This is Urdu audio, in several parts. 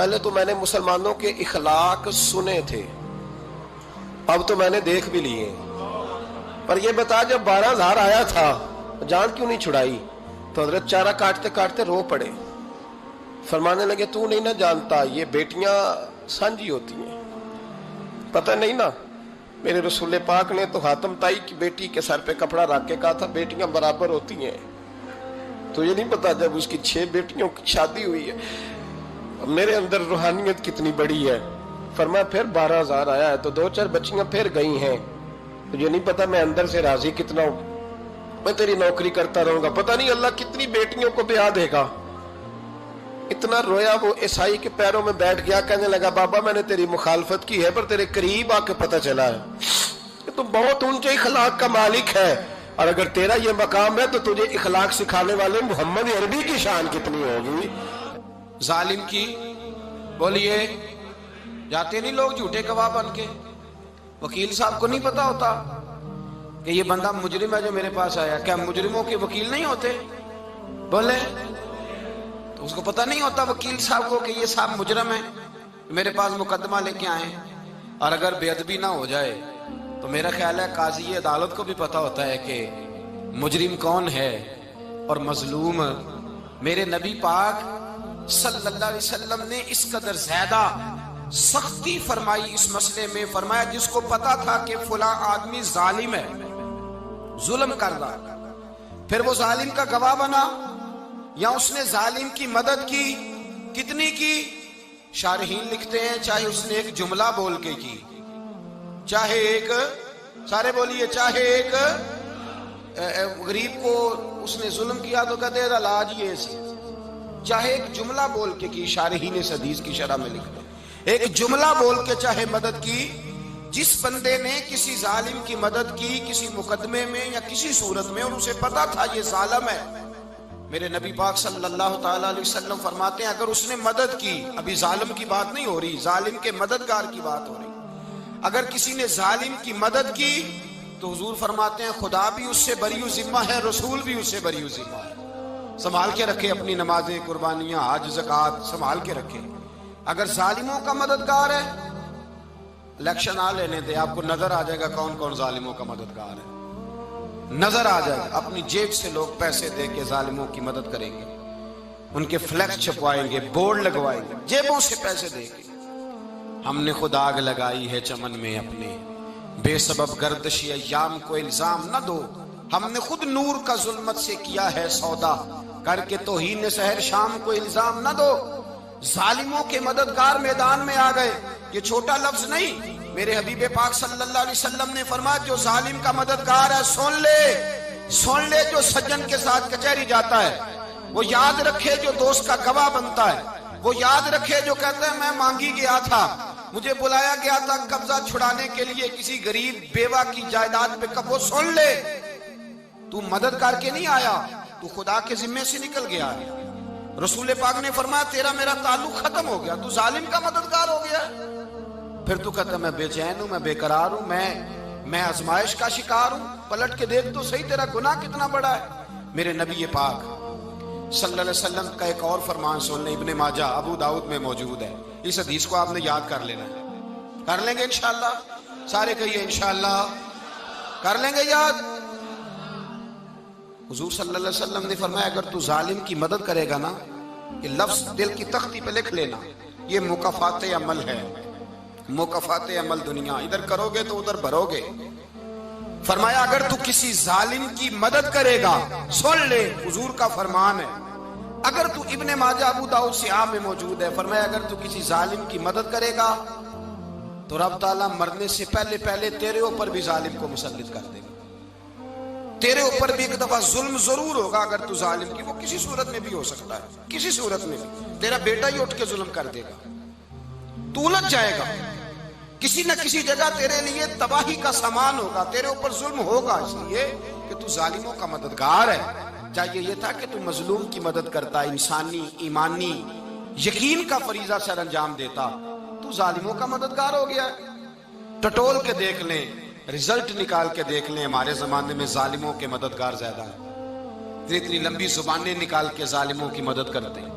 پہلے تو میں نے مسلمانوں کے اخلاق سنے تھے، اب تو میں نے دیکھ بھی لیے. پر یہ بتا جب 12,000 آیا تھا جان کیوں نہیں چھڑائی؟ تو حضرت چارہ کاٹتے کاٹتے رو پڑے. فرمانے لگے تو نہیں نہ جانتا یہ بیٹیاں سانجھی ہوتی ہیں، پتہ نہیں نا. میرے رسول پاک نے تو حاتم تائی کی بیٹی کے سر پہ کپڑا رکھ کے کہا تھا بیٹیاں برابر ہوتی ہیں. تو یہ نہیں پتا جب اس کی 6 بیٹیوں کی شادی ہوئی ہے میرے اندر روحانیت کتنی بڑی ہے. فرمایا پھر 12,000 آیا ہے تو 2-4 بچیاں پھر گئی ہیں. تجھے نہیں پتا میں اندر سے راضی کتنا ہوں، میں تیری نوکری کرتا رہوں گا، پتہ نہیں اللہ کتنی بیٹیوں کو بیاہ دے گا. اتنا رویا وہ عیسائی کے پیروں میں بیٹھ گیا، کہنے لگا بابا میں نے تیری مخالفت کی ہے پر تیرے قریب آ کے پتہ چلا ہے کہ تو بہت اونچے اخلاق کا مالک ہے، اور اگر تیرا یہ مقام ہے تو تجھے اخلاق سکھانے والے محمد عربی کی شان کتنی ہوگی. ظالم کی بولیے جاتے نہیں لوگ جھوٹے گواہ بن کے. وکیل صاحب کو نہیں پتا ہوتا کہ یہ بندہ مجرم ہے جو میرے پاس آیا. کیا مجرموں کے وکیل نہیں ہوتے؟ بولے تو اس کو پتہ نہیں ہوتا وکیل صاحب کو کہ یہ صاحب مجرم ہے میرے پاس مقدمہ لے کے آئے. اور اگر بے ادبی نہ ہو جائے تو میرا خیال ہے قاضی عدالت کو بھی پتا ہوتا ہے کہ مجرم کون ہے اور مظلوم. میرے نبی پاک صلی اللہ علیہ وسلم نے اس قدر زیادہ سختی فرمائی اس مسئلے میں. فرمایا جس کو پتا تھا کہ فلاں آدمی ظالم ہے، ظلم کر رہا، پھر وہ ظالم کا گواہ بنا یا اس نے ظالم کی مدد کی، کتنی کی؟ شارحین لکھتے ہیں چاہے اس نے ایک جملہ بول کے کی، چاہے ایک، سارے بولیے، چاہے ایک غریب کو اس نے ظلم کیا تو کہتے ہیں علاج یہ سی، چاہے ایک جملہ بول کے کی. شارحین اس حدیث کی شرح میں لکھتے ہیں ایک جملہ بول کے چاہے مدد کی. جس بندے نے کسی ظالم کی مدد کی کسی مقدمے میں یا کسی صورت میں اور اسے پتا تھا یہ ظالم ہے، میرے نبی پاک صلی اللہ تعالی علیہ وسلم فرماتے ہیں اگر اس نے مدد کی، ابھی ظالم کی بات نہیں ہو رہی، ظالم کے مددگار کی بات ہو رہی، اگر کسی نے ظالم کی مدد کی تو حضور فرماتے ہیں خدا بھی اس سے بری و ذمہ ہے، رسول بھی اس سے بری و ذمہ ہے. سنبھال کے رکھے اپنی نمازیں، قربانیاں، حج، زکوٰۃ سنبھال کے رکھے. اگر ظالموں کا مددگار ہے، الیکشن آ لینے دے، آپ کو نظر آ جائے گا کون کون ظالموں کا مددگار ہے، نظر آ جائے گا. اپنی جیب سے لوگ پیسے دے کے ظالموں کی مدد کریں گے، ان کے فلیکس چھپوائیں گے، بورڈ لگوائیں گے، جیبوں سے پیسے دے کے. ہم نے خود آگ لگائی ہے چمن میں اپنے، بے سبب گردشی ایام کو الزام نہ دو. ہم نے خود نور کا ظلمت سے کیا ہے سودا، کر کے توہین سحر شام کو الزام نہ دو. ظالموں کے مددگار میدان میں آ گئے. یہ چھوٹا لفظ نہیں، میرے حبیب پاک صلی اللہ علیہ وسلم نے فرمایا جو ظالم کا مددگار ہے سن لے جو سجن کے ساتھ کچہری جاتا ہے، وہ یاد رکھے جو دوست کا گواہ بنتا ہے، وہ یاد رکھے جو کہتا ہے میں مانگی گیا تھا، مجھے بلایا گیا تھا قبضہ چھڑانے کے لیے کسی غریب بیوہ کی جائیداد پہ، وہ سن لے تو مدد کر کے نہیں آیا، تو خدا کے ذمے سے نکل گیا ہے. رسول پاک نے فرمایا تیرا میرا تعلق ختم ہو گیا، تو ظالم کا مددگار ہو گیا. پھر تو کہتا میں بے چین ہوں، میں بے قرار ہوں، میں آزمائش کا شکار ہوں. پلٹ کے دیکھ تو صحیح تیرا گناہ کتنا بڑا ہے. میرے نبی پاک صلی اللہ علیہ وسلم کا ایک اور فرمان سن لیں، ابن ماجہ ابو داؤد میں موجود ہے. اس حدیث کو آپ نے یاد کر لینا ہے. کر لیں گے انشاءاللہ؟ سارے کہیے انشاءاللہ کر لیں گے یاد. حضور صلی اللہ علیہ وسلم نے فرمایا اگر تو ظالم کی مدد کرے گا نا، یہ لفظ دل کی تختی پہ لکھ لینا، یہ مکافات عمل ہے، مکافات عمل دنیا، ادھر کرو گے تو ادھر بھرو گے. فرمایا اگر تو کسی ظالم کی مدد کرے گا، سن لے حضور کا فرمان ہے، اگر تو ابن ماجہ ابو داؤد سیاہ میں موجود ہے، فرمایا اگر تو کسی ظالم کی مدد کرے گا تو رب تعالیٰ مرنے سے پہلے تیرے اوپر بھی ظالم کو مسلط کر دے گا. تیرے اوپر بھی ایک دفعہ ظلم ضرور ہوگا اگر تو ظالم کی، وہ کسی صورت میں بھی ہو سکتا ہے، کسی صورت میں بھی تیرا بیٹا ہی اٹھ کے ظلم کر دے گا، تو الجھ جائے گا، کسی نہ کسی جگہ تیرے لیے تباہی کا سامان ہوگا، تیرے اوپر ظلم ہوگا، اس لیے کہ تو ظالموں کا مددگار ہے. چاہیے یہ تھا کہ تو مظلوم کی مدد کرتا، انسانی ایمانی یقین کا فریضہ سر انجام دیتا. تو ظالموں کا مددگار ہو گیا. ٹٹول کے دیکھ لیں، رزلٹ نکال کے دیکھ لیں، ہمارے زمانے میں ظالموں کے مددگار زیادہ ہیں. اتنی لمبی زبانیں نکال کے ظالموں کی مدد کرتے ہیں.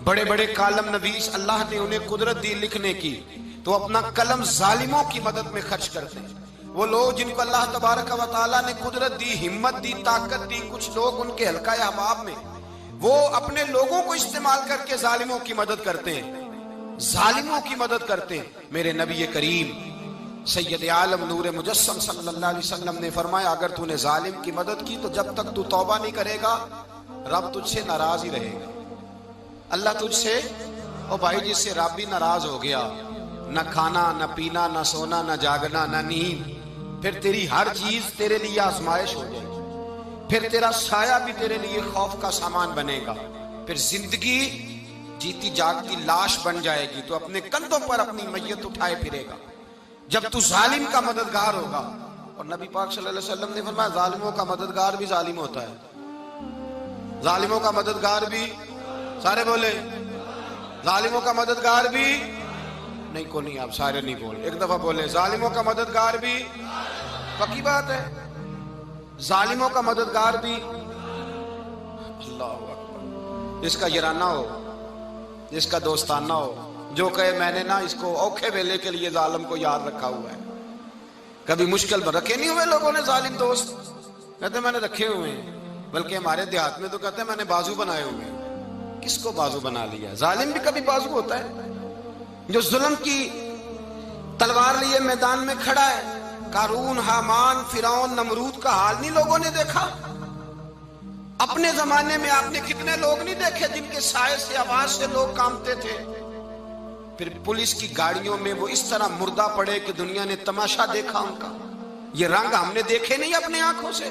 بڑے بڑے کالم نویس اللہ نے انہیں قدرت دی لکھنے کی، تو اپنا قلم ظالموں کی مدد میں خرچ کرتے ہیں۔ وہ لوگ جن کو اللہ تبارک و تعالیٰ نے قدرت دی، ہمت دی، طاقت دی، کچھ لوگ ان کے حلقہ احباب میں، وہ اپنے لوگوں کو استعمال کر کے ظالموں کی مدد کرتے ہیں، ظالموں کی مدد کرتے ہیں۔ میرے نبی کریم سید عالم نور مجسم صلی اللہ علیہ وسلم نے فرمایا، اگر تو نے ظالم کی مدد کی تو جب تک تو توبہ نہیں کرے گا رب تجھ سے ناراض ہی رہے گا۔ اللہ تجھ سے، او بھائی جس سے رب بھی ناراض ہو گیا، نہ کھانا نہ پینا نہ سونا نہ جاگنا نہ نیند، پھر تیری ہر چیز تیرے لیے آزمائش ہو جائے گی، پھر تیرا سایہ بھی تیرے لیے خوف کا سامان بنے گا، پھر زندگی جیتی جاگتی لاش بن جائے گی، تو اپنے کندھوں پر اپنی میت اٹھائے پھرے گا جب تو ظالم کا مددگار ہوگا۔ اور نبی پاک صلی اللہ علیہ وسلم نے فرمایا ظالموں کا مددگار بھی ظالم ہوتا ہے، ظالموں کا مددگار بھی، سارے بولے ظالموں کا مددگار بھی نہیں، کو نہیں، آپ سارے نہیں بولے، ایک دفعہ بولے ظالموں کا مددگار بھی، پکی بات ہے، ظالموں کا مددگار بھی۔ اللہ اکبر، جس کا یارانہ ہو، جس کا دوستانہ ہو، جو کہے میں نے نا اس کو اوکھے ویلے کے لیے ظالم کو یاد رکھا ہوا ہے۔ کبھی مشکل میں رکھے نہیں ہوئے لوگوں نے ظالم دوست، کہتے میں نے رکھے ہوئے ہیں، بلکہ ہمارے دیہات میں تو کہتے ہیں میں نے بازو بنائے ہوئے ہیں۔ کس کو بازو بنا لیا؟ ظالم بھی کبھی بازو ہوتا ہے، جو ظلم کی تلوار لیے میدان میں کھڑا ہے۔ قارون، حامان، فرعون، نمرود کا حال نہیں لوگوں نے دیکھا؟ اپنے زمانے میں آپ نے کتنے لوگ نہیں دیکھے جن کے سائے سے، آواز سے لوگ کانپتے تھے؟ پھر پولیس کی گاڑیوں میں وہ اس طرح مردہ پڑے کہ دنیا نے تماشا دیکھا ان کا۔ یہ رنگ ہم نے دیکھے نہیں اپنے آنکھوں سے۔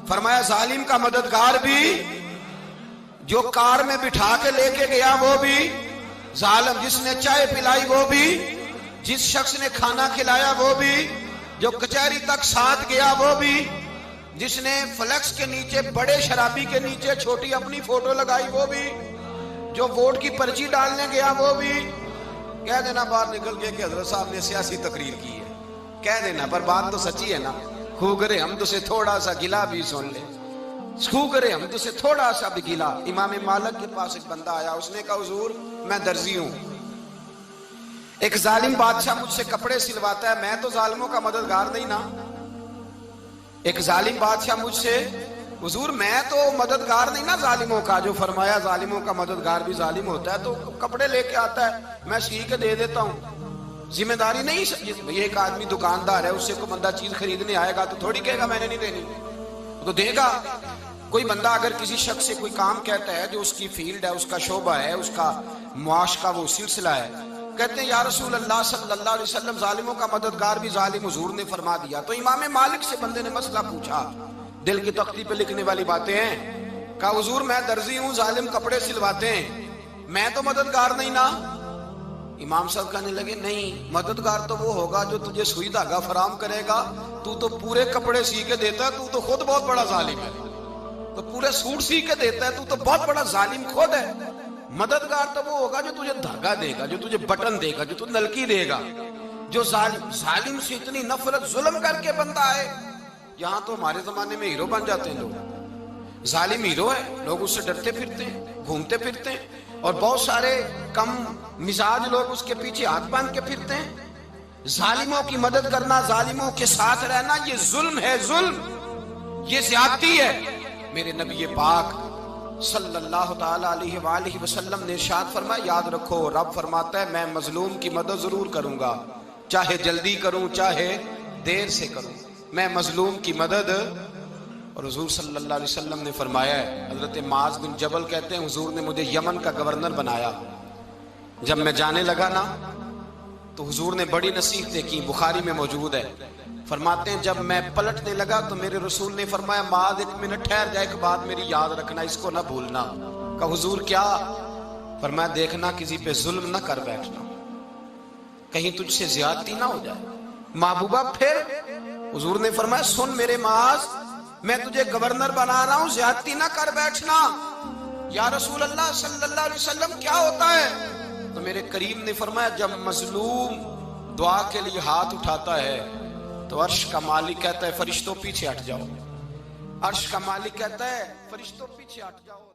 فرمایا ظالم کا مددگار بھی، جو کار میں بٹھا کے لے کے گیا وہ بھی ظالم، جس نے چائے پلائی وہ بھی، جس شخص نے کھانا کھلایا وہ بھی، جو کچہری تک ساتھ گیا وہ بھی، جس نے فلیکس کے نیچے، بڑے شرابی کے نیچے چھوٹی اپنی فوٹو لگائی وہ بھی، جو ووٹ کی پرچی ڈالنے گیا وہ بھی۔ کہہ دینا باہر نکل کے کہ حضرت صاحب نے سیاسی تقریر کی ہے، کہہ دینا، پر بات تو سچی ہے نا۔ خوگرے حمد سے تھوڑا سا گلا بھی سن لے، خوگرے حمد سے تھوڑا سا بھی گلا۔ امام مالک کے پاس ایک بندہ آیا، اس نے کہا حضور میں درزی ہوں، ایک ظالم بادشاہ مجھ سے کپڑے سلواتا ہے، میں تو ظالموں کا مددگار نہیں نا۔ ایک ظالم بادشاہ مجھ سے، حضور میں تو مددگار نہیں نا ظالموں کا، جو فرمایا ظالموں کا مددگار بھی ظالم ہوتا ہے، تو کپڑے لے کے آتا ہے میں سی کے دے دیتا ہوں، ذمہ داری نہیں۔ یہ ایک آدمی دکاندار ہے، اس سے کوئی بندہ چیز خریدنے آئے گا تو تھوڑی کہے گا میں نے نہیں دینی، تو دے گا۔ کوئی بندہ اگر کسی شخص سے کوئی کام کہتا ہے جو اس کی فیلڈ ہے، اس کا شعبہ ہے، اس کا معاش کا وہ سلسلہ ہے، کہتے ہیں یا رسول اللہ صلی اللہ علیہ وسلم ظالموں کا مددگار بھی ظالم، حضور نے فرما دیا۔ تو امام مالک سے بندے نے مسئلہ پوچھا، دل کی تختی پہ لکھنے والی باتیں ہیں، کہا حضور میں درزی ہوں، ظالم کپڑے سلواتے ہیں، میں تو مددگار نہیں نا۔ امام صاحب کہنے لگے نہیں، مددگار تو وہ ہوگا جو تجھے سوئی دھاگا فراہم کرے گا، تو پورے کپڑے سی کے دیتا ہے، تو خود بہت بڑا ظالم ہے، تو پورے سوٹ سی کے دیتا ہے، تو بہت بڑا ظالم خود ہے۔ مددگار تو وہ ہوگا جو تجھے دھاگا دے گا، جو تجھے بٹن دے گا، جو تجھے نلکی دے گا، جو ظالم سے اتنی نفرت ظلم کر کے بندہ ہے۔ یہاں تو ہمارے زمانے میں ہیرو بن جاتے ہیں لوگ، ظالم ہیرو ہے، لوگ اس سے ڈرتے پھرتے ہیں، گھومتے پھرتے ہیں، اور بہت سارے کم مزاج لوگ اس کے پیچھے ہاتھ باندھ کے پھرتے ہیں۔ ظالموں کی مدد کرنا، ظالموں کے ساتھ رہنا، یہ ظلم ہے، ظلم، یہ زیادتی ہے۔ میرے نبی پاک صلی اللہ تعالی علیہ وآلہ وسلم نے ارشاد فرمایا، یاد رکھو رب فرماتا ہے میں مظلوم کی مدد ضرور کروں گا، چاہے جلدی کروں چاہے دیر سے کروں، میں مظلوم کی مدد۔ اور حضور صلی اللہ علیہ وسلم نے فرمایا ہے، حضرت معاذ بن جبل کہتے ہیں حضور نے مجھے یمن کا گورنر بنایا، جب میں جانے لگا نا تو حضور نے بڑی نصیحتیں کی، بخاری میں موجود ہے، فرماتے ہیں جب میں پلٹنے لگا تو میرے رسول نے فرمایا معاذ ایک منٹ ٹھہر جا، ایک بات میری یاد رکھنا، اس کو نہ بھولنا۔ کہا حضور کیا؟ فرمایا دیکھنا کسی پہ ظلم نہ کر بیٹھنا، کہیں تجھ سے زیادتی نہ ہو جائے۔ محبوبہ پھر حضور نے فرمایا سن میرے معاذ، میں تجھے گورنر بنا رہا ہوں، زیادتی نہ کر بیٹھنا۔ یا رسول اللہ صلی اللہ علیہ وسلم کیا ہوتا ہے؟ تو میرے کریم نے فرمایا جب مظلوم دعا کے لیے ہاتھ اٹھاتا ہے تو عرش کا مالک کہتا ہے فرشتوں پیچھے ہٹ جاؤ، عرش کا مالک کہتا ہے فرشتوں پیچھے ہٹ جاؤ۔